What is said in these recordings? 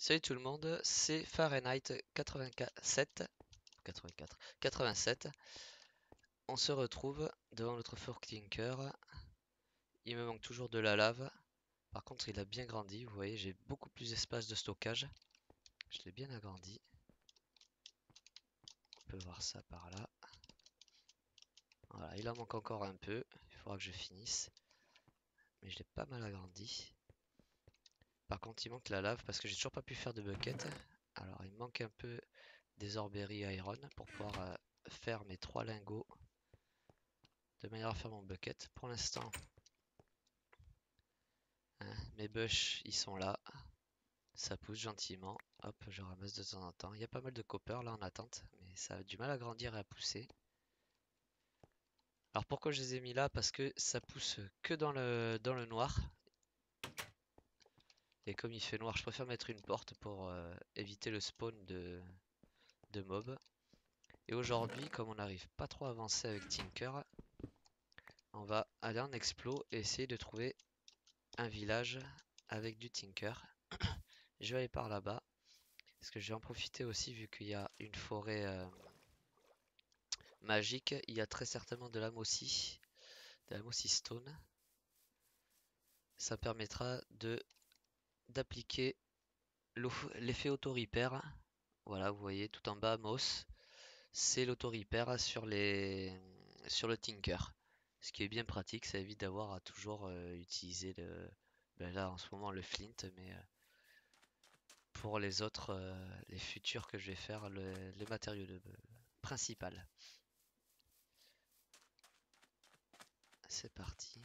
Salut tout le monde, c'est Fahrenheit 87, 84, 87. On se retrouve devant notre Fort Tinker. Il me manque toujours de la lave. Par contre, il a bien grandi. Vous voyez, j'ai beaucoup plus d'espace de stockage. Je l'ai bien agrandi. On peut voir ça par là. Voilà, il en manque encore un peu. Il faudra que je finisse. Mais je l'ai pas mal agrandi. Par contre, il manque la lave parce que j'ai toujours pas pu faire de bucket. Alors, il me manque un peu des orberies iron pour pouvoir faire mes 3 lingots de manière à faire mon bucket. Pour l'instant, hein, mes bush ils sont là, ça pousse gentiment. Hop, je ramasse de temps en temps. Il y a pas mal de copper là en attente, mais ça a du mal à grandir et à pousser. Alors pourquoi je les ai mis là? Parce que ça pousse que dans le noir. Et comme il fait noir, je préfère mettre une porte pour éviter le spawn de mobs. Et aujourd'hui, comme on n'arrive pas trop à avancer avec Tinker, on va aller en explo et essayer de trouver un village avec du Tinker. Je vais aller par là-bas. Parce que je vais en profiter aussi vu qu'il y a une forêt magique. Il y a très certainement de la Mossy Stone. Ça permettra d'appliquer l'effet auto-repair. Voilà, vous voyez tout en bas, Moss. C'est l'auto-repair sur le Tinker. Ce qui est bien pratique, ça évite d'avoir à toujours utiliser ben là en ce moment le flint, mais pour les autres, les futurs que je vais faire, le matériau principal. C'est parti.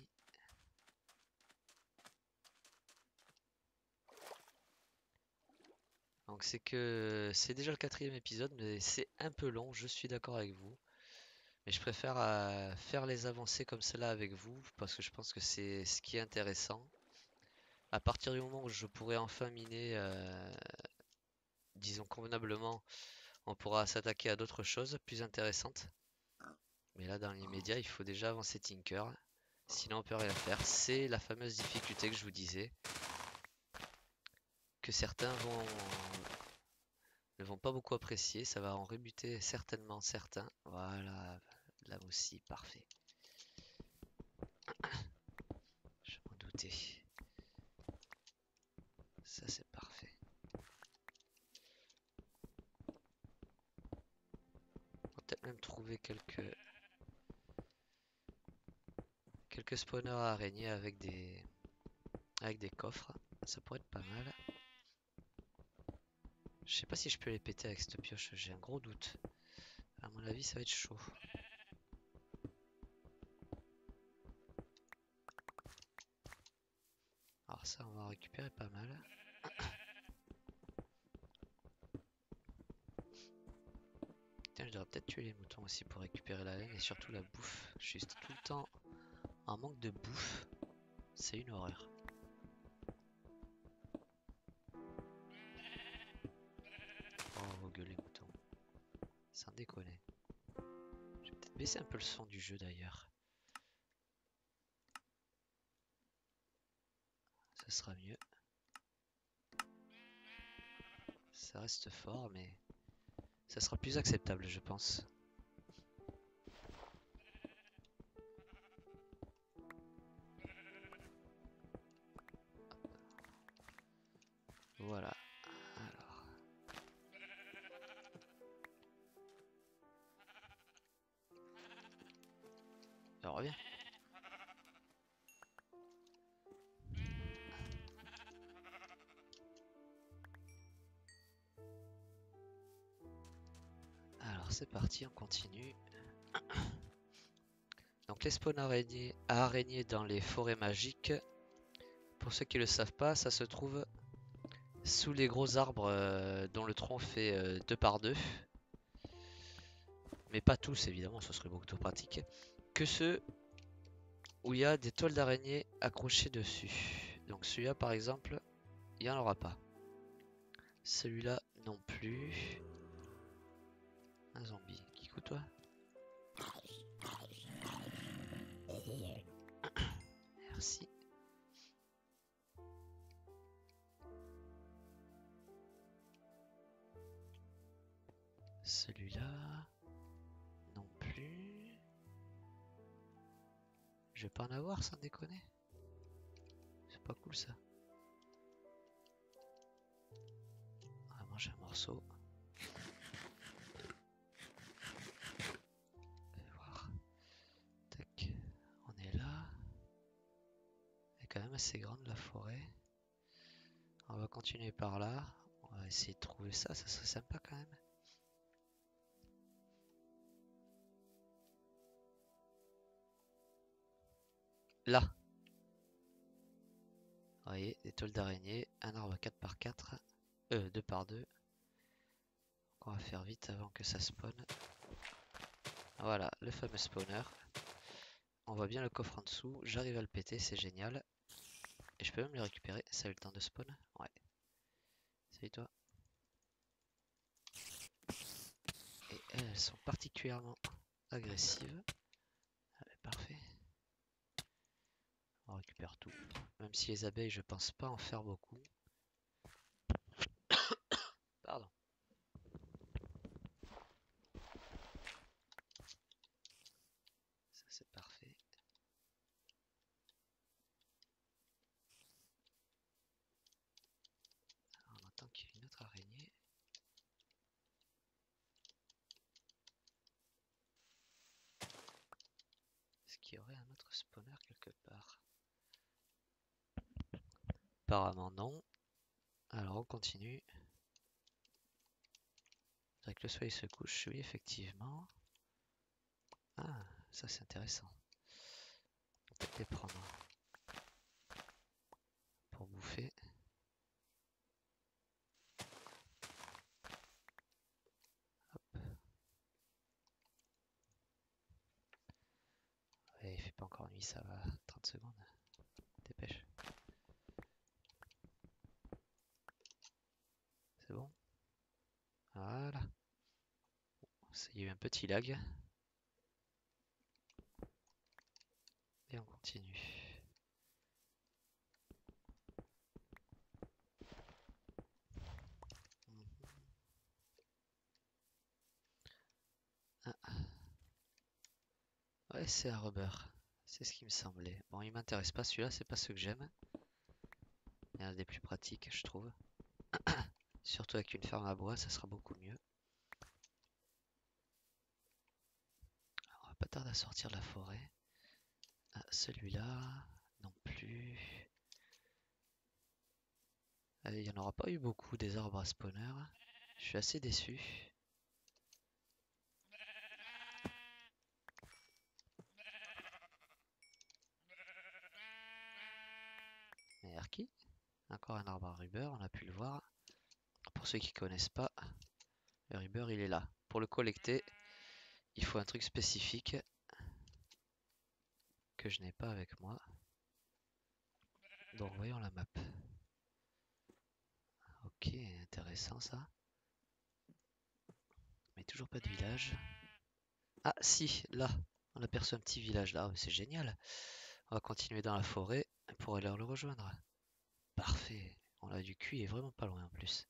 Donc c'est déjà le 4e épisode, mais c'est un peu long, je suis d'accord avec vous. Mais je préfère faire les avancées comme cela avec vous, parce que je pense que c'est ce qui est intéressant. À partir du moment où je pourrai enfin miner, disons convenablement, on pourra s'attaquer à d'autres choses plus intéressantes. Mais là, dans l'immédiat, il faut déjà avancer Tinker. Sinon, on peut rien faire. C'est la fameuse difficulté que je vous disais, que certains ne vont pas beaucoup apprécier. Ça va en rebuter certainement certains. Voilà, là aussi, parfait. Je m'en doutais. Ça, c'est parfait. On va peut-être même trouver quelques spawners à araignées avec des coffres. Ça pourrait être pas mal. Je sais pas si je peux les péter avec cette pioche, j'ai un gros doute. À mon avis, ça va être chaud. Alors ça, on va en récupérer pas mal. Tiens, je devrais peut-être tuer les moutons aussi pour récupérer la laine et surtout la bouffe. Je suis tout le temps en manque de bouffe. C'est une horreur. Oh, vos gueules les moutons. Sans déconner. Je vais peut-être baisser un peu le son du jeu d'ailleurs. Ça sera mieux. Ça reste fort, mais ça sera plus acceptable, je pense. Voilà. Alors, reviens. Alors, c'est parti, on continue. Donc, les spawns araignées dans les forêts magiques. Pour ceux qui ne le savent pas, ça se trouve sous les gros arbres dont le tronc fait 2 par 2. Mais pas tous évidemment, ce serait beaucoup trop pratique. Que ceux où il y a des toiles d'araignée accrochées dessus. Donc celui-là par exemple, il n'y en aura pas. Celui-là non plus. Un zombie. Kikou toi? Merci. Celui-là. Non plus. Je vais pas en avoir sans déconner. C'est pas cool ça. On va manger un morceau. On va voir. Tac. On est là. Elle est quand même assez grande la forêt. On va continuer par là. On va essayer de trouver ça. Ça serait sympa quand même. Là. Vous voyez, des tôles d'araignée. Un arbre 4x4. 2x2. On va faire vite avant que ça spawn. Voilà, le fameux spawner. On voit bien le coffre en dessous. J'arrive à le péter, c'est génial. Et je peux même le récupérer. Ça a eu le temps de spawn? Ouais. Salut toi. Et elles sont particulièrement agressives. Allez, parfait. On récupère tout. Même si les abeilles, je pense pas en faire beaucoup. Pardon. Ça c'est parfait. Alors, on attend qu'il y ait une autre araignée. Est-ce qu'il y aurait un autre spawner quelque part? Apparemment non. Alors on continue. Faudrait que le soleil se couche, oui effectivement. Ah, ça c'est intéressant. On peut peut-être les prendre pour bouffer. Hop. Ouais, il fait pas encore nuit, ça va. 30 secondes. Dépêche. C'est bon? Voilà. Il y a eu un petit lag. Et on continue. Ah. Ouais, c'est un rubber. C'est ce qui me semblait. Bon, il m'intéresse pas celui-là, c'est pas ce que j'aime. Il y en a des plus pratiques, je trouve. Surtout avec une ferme à bois, ça sera beaucoup mieux. Alors, on va pas tarder à sortir de la forêt. Ah, celui-là, non plus. Il n'y en aura pas eu beaucoup des arbres à spawner. Je suis assez déçu. Mais Arki, encore un arbre à rubber, on a pu le voir. Pour ceux qui connaissent pas, le rubber il est là. Pour le collecter, il faut un truc spécifique que je n'ai pas avec moi. Donc voyons la map. Ok, intéressant ça. Mais toujours pas de village. Ah si, là, on aperçoit un petit village là, c'est génial. On va continuer dans la forêt pour aller le rejoindre. Parfait, on a du cul, il est vraiment pas loin en plus.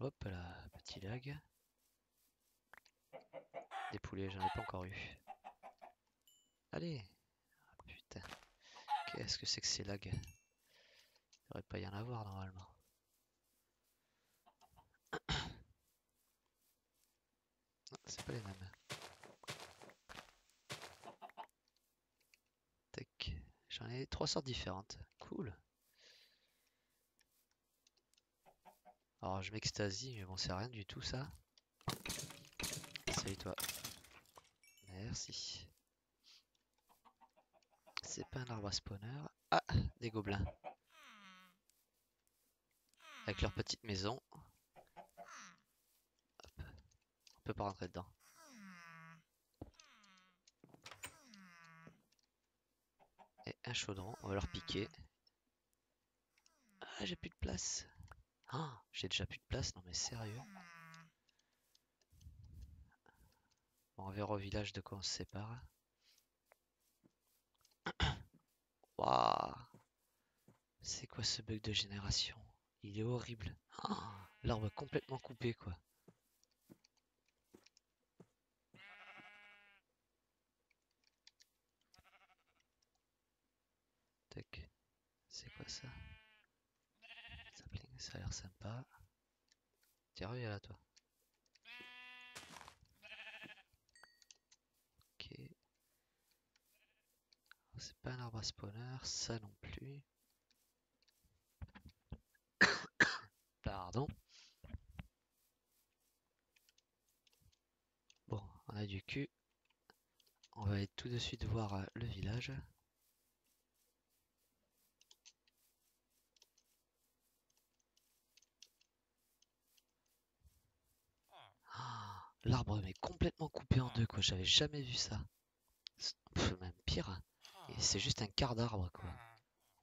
Hop là, petit lag. Des poulets, j'en ai pas encore eu. Allez. Ah, putain. Qu'est-ce que c'est que ces lags? Il devrait pas y en avoir normalement. Non, c'est pas les mêmes. Tac. J'en ai 3 sortes différentes. Cool. Alors je m'extasie, mais bon c'est rien du tout ça. Salut toi. Merci. C'est pas un arbre à spawner. Ah, des gobelins. Avec leur petite maison. Hop. On peut pas rentrer dedans. Et un chaudron, on va leur piquer. Ah, j'ai plus de place. Ah, j'ai déjà plus de place, non mais sérieux. Bon, on verra au village de quoi on se sépare. Waouh. C'est quoi ce bug de génération? Il est horrible. Oh, l'arbre complètement coupé, quoi. Tac. C'est quoi ça? Ça a l'air sympa. Tiens, reviens là, toi. Ok. C'est pas un arbre à spawner, ça non plus. Pardon. Bon, on a du cul. On va aller tout de suite voir le village. Ah, l'arbre est complètement coupé en deux, quoi. J'avais jamais vu ça. Même pire. Et c'est juste un quart d'arbre, quoi.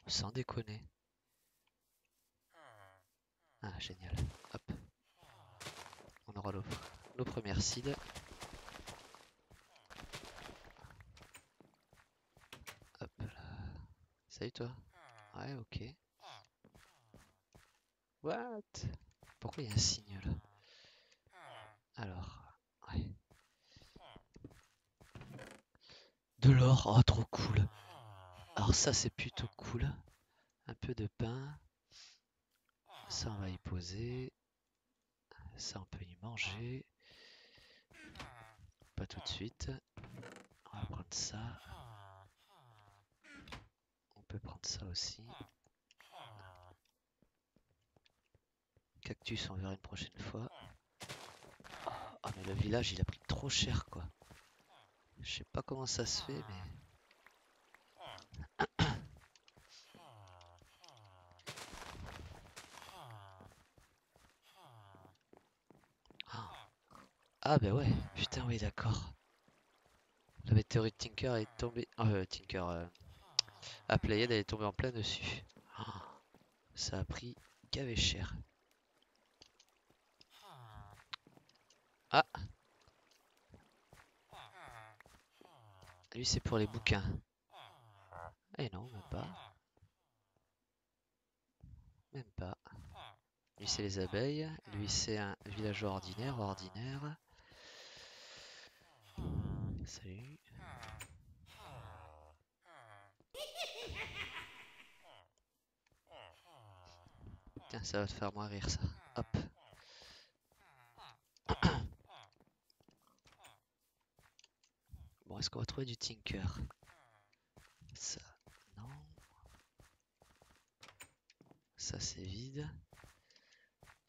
Sans déconner. Ah, génial. Hop. On aura nos premières seeds. Hop là. Salut toi. Ouais, ok. What? Pourquoi il y a un signe là? Alors, ouais. De l'or, oh trop cool. Alors ça c'est plutôt cool. Un peu de pain. Ça on va y poser. Ça on peut y manger. Pas tout de suite. On va prendre ça. On peut prendre ça aussi. Cactus on verra une prochaine fois. Oh mais le village il a pris trop cher quoi. Je sais pas comment ça se fait mais... Ah bah ouais, putain oui d'accord. La météorite Tinker est tombée... à Playhead elle est tombée en plein dessus. Ça a pris gavé cher. Ah, lui c'est pour les bouquins. Eh non, même pas. Même pas. Lui c'est les abeilles. Lui c'est un villageois ordinaire. Salut. Tiens, ça va te faire moins rire ça. Hop. Bon, est-ce qu'on va trouver du Tinker? Ça, non. Ça c'est vide.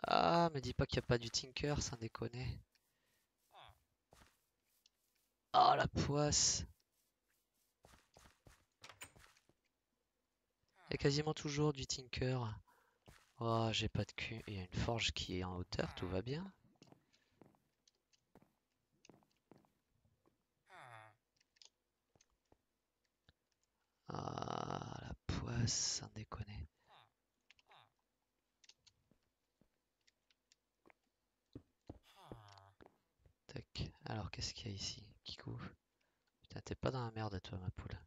Ah, me dis pas qu'il n'y a pas du Tinker, sans déconner. Oh la poisse. Il y a quasiment toujours du Tinker. Oh, j'ai pas de cul. Il y a une forge qui est en hauteur, tout va bien. Ah, la poisse, sans déconner. Tac. Alors, qu'est-ce qu'il y a ici? Kikou. Putain, t'es pas dans la merde, toi, ma poule.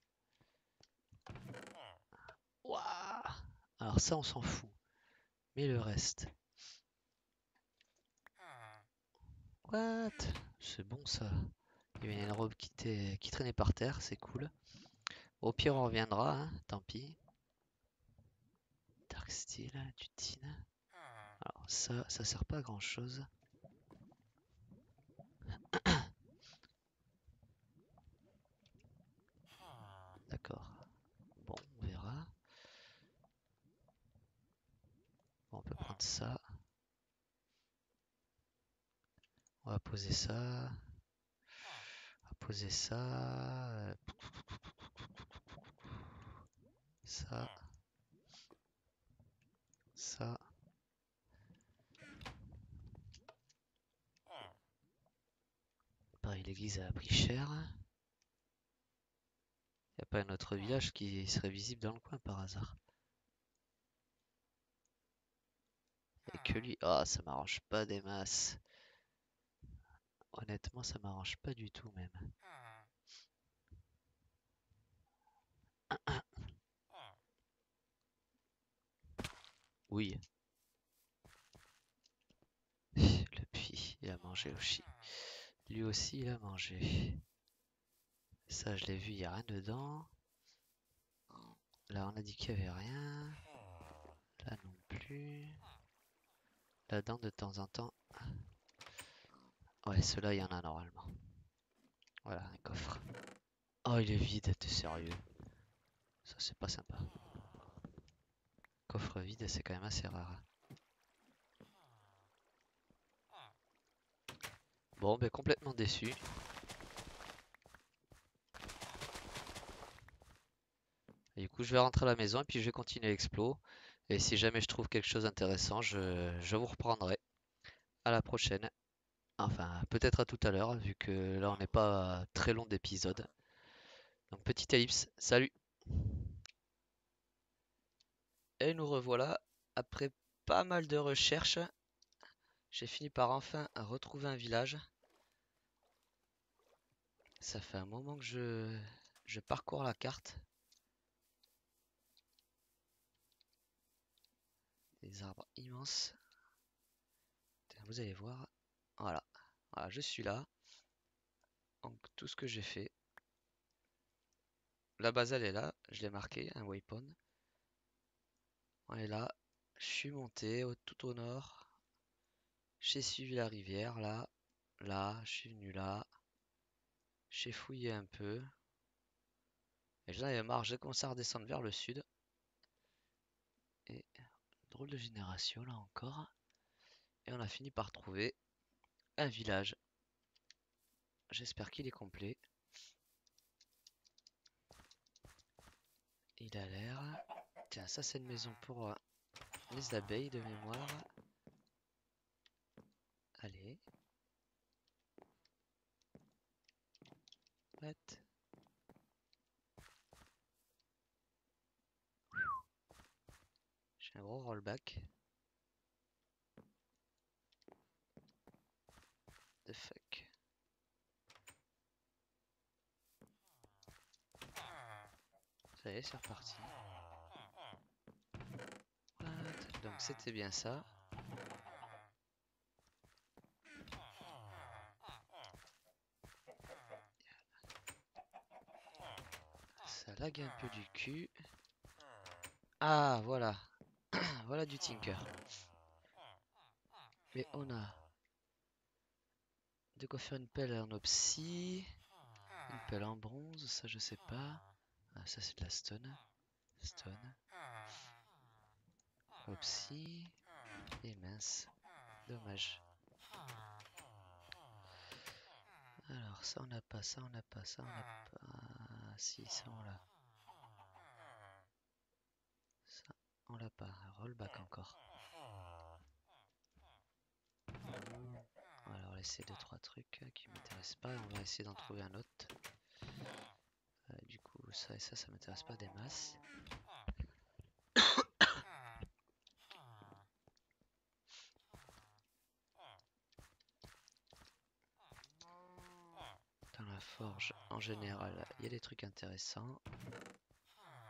Ouah. Alors, ça, on s'en fout. Mais le reste. What? C'est bon, ça. Il y avait une robe qui traînait par terre, c'est cool. Au pire, on reviendra, hein, tant pis. Dark Steel, du tin. Alors, ça sert pas à grand chose. D'accord. Bon, on verra. Bon, on peut prendre ça. On va poser ça. On va poser ça. Ça. Ça. Pareil, l'église a pris cher. Y a pas un autre village qui serait visible dans le coin par hasard? Et que lui. Ah, ça m'arrange pas des masses. Honnêtement, ça m'arrange pas du tout même. Oui. mangé aussi. Lui aussi, il a mangé. Ça, je l'ai vu, il n'y a rien dedans. Là, on a dit qu'il n'y avait rien. Là non plus. Là-dedans, de temps en temps. Ouais, ceux-là, il y en a normalement. Voilà, un coffre. Oh, il est vide, t'es sérieux? Ça, c'est pas sympa. Coffre vide, c'est quand même assez rare. Bon, ben complètement déçu. Et du coup, je vais rentrer à la maison et puis je vais continuer l'explo. Et si jamais je trouve quelque chose d'intéressant, je vous reprendrai. À la prochaine. Enfin, peut-être à tout à l'heure, vu que là, on n'est pas très long d'épisode. Donc, petite ellipse. Salut! Et nous revoilà. Après pas mal de recherches, j'ai fini par enfin retrouver un village. Ça fait un moment que je parcours la carte. Des arbres immenses. Vous allez voir. Voilà. Voilà, je suis là. Donc tout ce que j'ai fait. La base elle est là. Je l'ai marqué, un waypoint. On est là. Je suis monté tout au nord. J'ai suivi la rivière là. Là, je suis venu là. J'ai fouillé un peu. Et j'en avais marre, j'ai commencé à redescendre vers le sud. Et drôle de génération là encore. Et on a fini par trouver un village. J'espère qu'il est complet. Il a l'air. Tiens, ça c'est une maison pour les abeilles de mémoire. Allez. What? J'ai un gros rollback. The fuck. Ça y est, c'est reparti. What? Donc c'était bien ça. Ça lag un peu du cul. Ah, voilà. Voilà du Tinker. Mais on a de quoi faire une pelle en opsie. Une pelle en bronze, ça je sais pas. Ah, ça c'est de la stone. Stone. Opsie. Et mince. Dommage. Alors ça on n'a pas, ça on n'a pas, ça on n'a pas. Si, ça on l'a. Ça on l'a pas. Rollback encore. Alors laisser 2-3 trucs qui m'intéressent pas. On va essayer d'en trouver un autre. Du coup ça et ça m'intéresse pas des masses. Dans la forge en général il y a des trucs intéressants.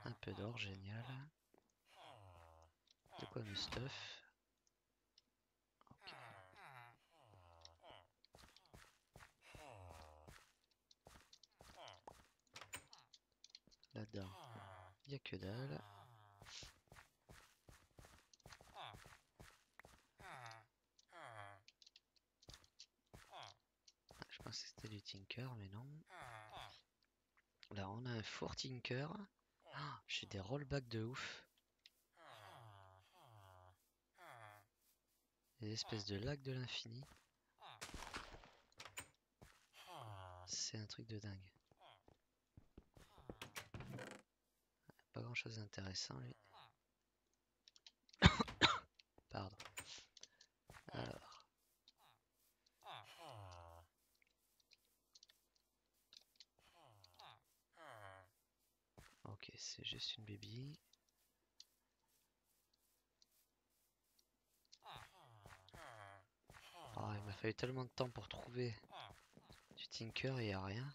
Un peu d'or, génial. De quoi me stuff. Ok. Là-dedans, il n'y a que dalle. Je pense que c'était du Tinker, mais non. Là, on a un four Tinker. Ah, j'ai des rollbacks de ouf. Des espèces de lacs de l'infini. C'est un truc de dingue. Pas grand chose d'intéressant, lui. Pardon. Alors. Ok, c'est juste une baby. Oh, il m'a fallu tellement de temps pour trouver du Tinker et il n'y a rien.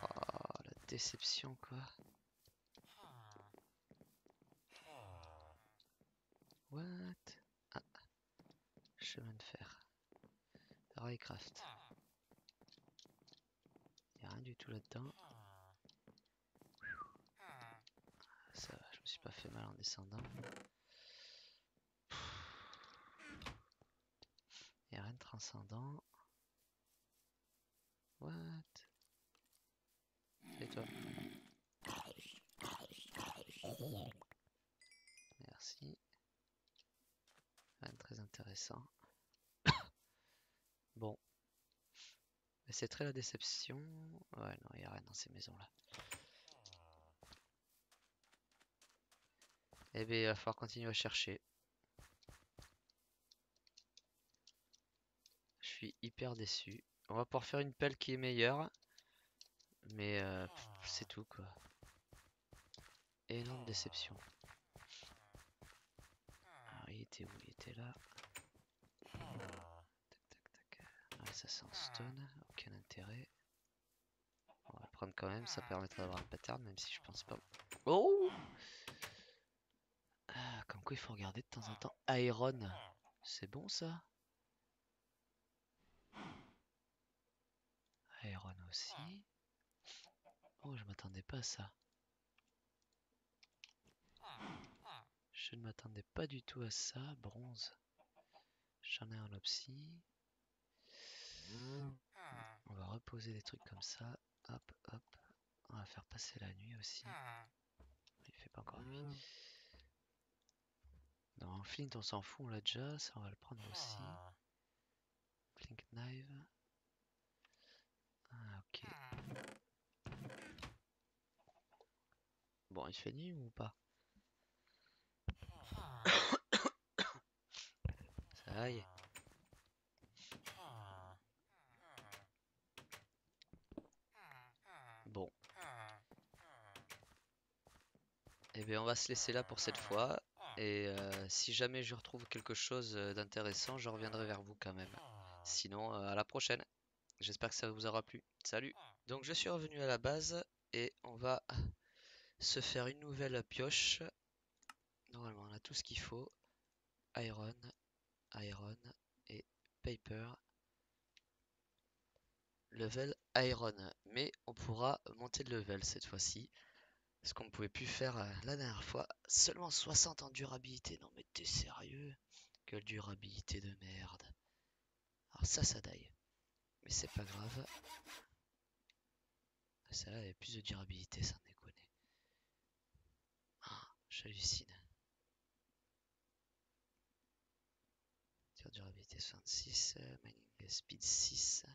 Oh, la déception, quoi. What? Ah, chemin de fer. Pareil, craft. Y a rien du tout là-dedans. Ça va, je me suis pas fait mal en descendant. Y a rien de transcendant. What? Et toi? Merci. Rien de très intéressant. Bon. Mais c'est très la déception. Ouais, non, y a rien dans ces maisons-là. Eh bien, il va falloir continuer à chercher. Je suis hyper déçu. On va pouvoir faire une pelle qui est meilleure. Mais c'est tout quoi. Énorme déception. Alors il était où? Il était là. Tac tac tac. Ah, ça c'est en stone. Aucun intérêt. On va le prendre quand même. Ça permettra d'avoir un pattern même si je pense pas. Oh! Ah, comme quoi il faut regarder de temps en temps. Iron. C'est bon ça? Iron aussi. Oh, je m'attendais pas à ça. Je ne m'attendais pas du tout à ça. Bronze. J'en ai un aussi. On va reposer des trucs comme ça. Hop, hop. On va faire passer la nuit aussi. Il fait pas encore nuit. Non, flint on s'en fout, on l'a déjà. Ça on va le prendre aussi. Flint knife. Ah ok. Bon, il fait nuit ou pas? Ça aille. Bon. Eh bien on va se laisser là pour cette fois. Et si jamais je retrouve quelque chose d'intéressant, je reviendrai vers vous quand même. Sinon, à la prochaine. J'espère que ça vous aura plu. Salut! Donc je suis revenu à la base et on va se faire une nouvelle pioche. Normalement on a tout ce qu'il faut. Iron, iron et paper. Level iron. Mais on pourra monter de level cette fois-ci. Ce qu'on ne pouvait plus faire la dernière fois. Seulement 60 en durabilité. Non mais t'es sérieux? Quelle durabilité de merde. Alors ça daille. Mais c'est pas grave. Celle-là avait plus de durabilité, sans déconner. Ah, j'hallucine. Durabilité 66, mining speed 6.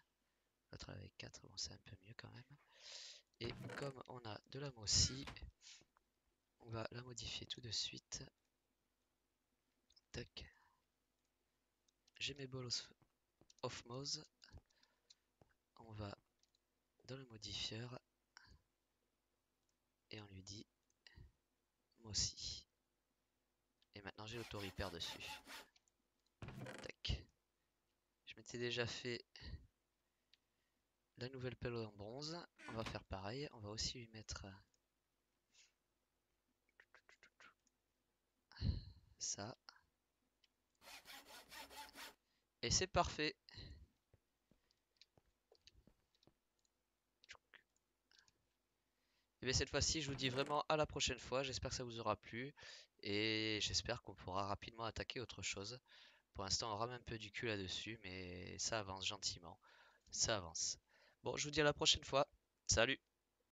L'autre avec 4, bon c'est un peu mieux quand même. Et comme on a de la aussi, on va la modifier tout de suite. Tac. J'ai mes balls of mouse. On va dans le modifieur et on lui dit aussi. Et maintenant j'ai l'auto-repair dessus. Tac. Je m'étais déjà fait la nouvelle pelle en bronze. On va faire pareil. On va aussi lui mettre ça. Et c'est parfait. Et bien cette fois-ci, je vous dis vraiment à la prochaine fois. J'espère que ça vous aura plu. Et j'espère qu'on pourra rapidement attaquer autre chose. Pour l'instant, on rame un peu du cul là-dessus, mais ça avance gentiment. Ça avance. Bon, je vous dis à la prochaine fois. Salut!